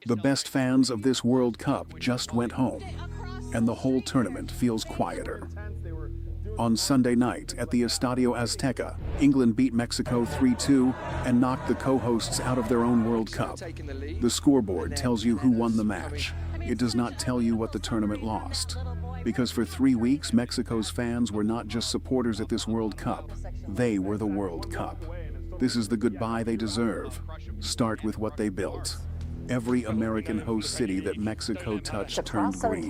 The best fans of this World Cup just went home, and the whole tournament feels quieter. On Sunday night at the Estadio Azteca, England beat Mexico 3-2 and knocked the co-hosts out of their own World Cup. The scoreboard tells you who won the match. It does not tell you what the tournament lost. Because for 3 weeks, Mexico's fans were not just supporters at this World Cup. They were the World Cup. This is the goodbye they deserve. Start with what they built. Every American host city that Mexico touched turned green.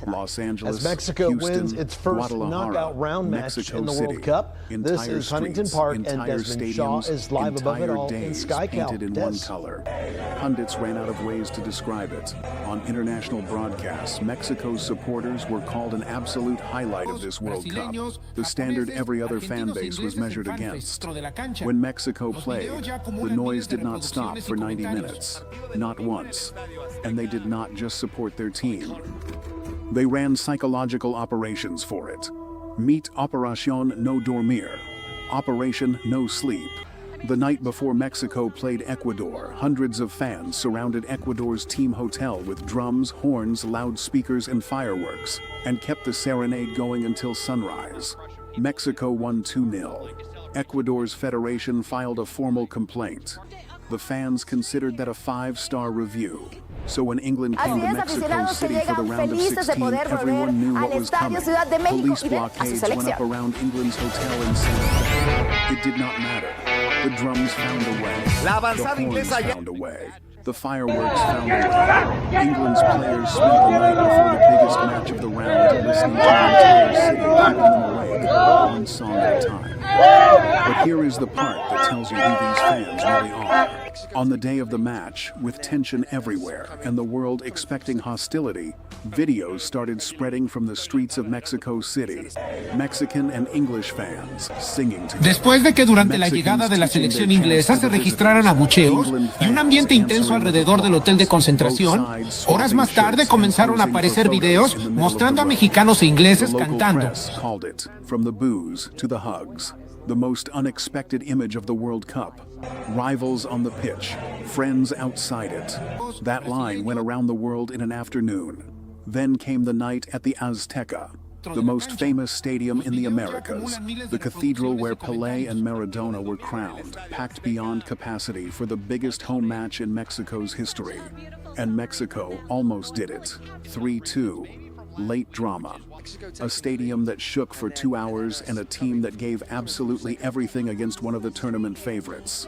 Los Angeles, as Mexico Houston, wins its first Guadalajara, knockout round match Mexico in the City. World Cup. This Entire is Huntington streets, Park, and entire Desmond Shaw stadiums, is live above it entire all in days SkyCal. painted in one color. Pundits ran out of ways to describe it. On international broadcasts, Mexico's supporters were called an absolute highlight of this World Cup, the standard every other fan base was measured against. When Mexico played, the noise did not stop for 90 minutes, not once. And they did not just support their team. They ran psychological operations for it. Meet Operación no Dormir, Operation No Sleep. The night before Mexico played Ecuador, hundreds of fans surrounded Ecuador's team hotel with drums, horns, loudspeakers, and fireworks, and kept the serenade going until sunrise. Mexico won 2-0. Ecuador's federation filed a formal complaint. The fans considered that a 5-star review. So when England came to Mexico City for the round of 16, everyone knew what was coming. Police blockades went up around England's hotel in Santa Fe. It did not matter. The drums found a way. The horns found a way. The fireworks found a way. England's players spent the night before the biggest match of the round listening to the entire city keeping them awake, one song at a time. But here is the part that tells you who these fans really are. On the day of the match, with tension everywhere and the world expecting hostility, videos started spreading from the streets of Mexico City. Mexican and English fans singing together. Después de que durante la llegada de la selección inglesa se registraran abucheos y un ambiente intenso alrededor del hotel de concentración, horas más tarde comenzaron a aparecer videos mostrando a mexicanos e ingleses cantando. From the booze to the hugs, the most unexpected image of the World Cup. Rivals on the pitch, friends outside it. That line went around the world in an afternoon. Then came the night at the Azteca, the most famous stadium in the Americas, the cathedral where Pelé and Maradona were crowned, packed beyond capacity for the biggest home match in Mexico's history. And Mexico almost did it, 3-2. Late drama. A stadium that shook for 2 hours and a team that gave absolutely everything against one of the tournament favorites.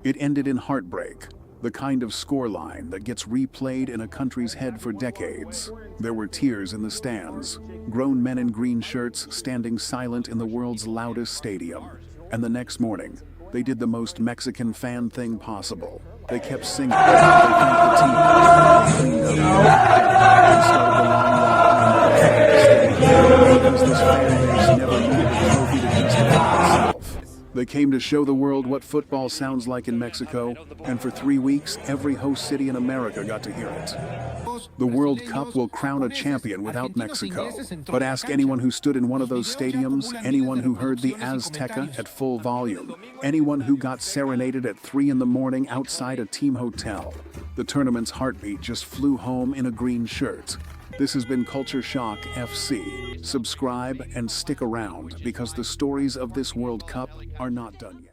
It ended in heartbreak, the kind of scoreline that gets replayed in a country's head for decades. There were tears in the stands, grown men in green shirts standing silent in the world's loudest stadium. And the next morning, they did the most Mexican fan thing possible. They kept singing, they thanked the team, they cleaned up, and started the long walk because this fan base never needed a trophy to justify itself. They came to show the world what football sounds like in Mexico, and for 3 weeks, every host city in America got to hear it. The World Cup will crown a champion without Mexico. But ask anyone who stood in one of those stadiums, anyone who heard the Azteca at full volume, anyone who got serenaded at 3 in the morning outside a team hotel. The tournament's heartbeat just flew home in a green shirt. This has been Culture Shock FC. Subscribe and stick around because the stories of this World Cup are not done yet.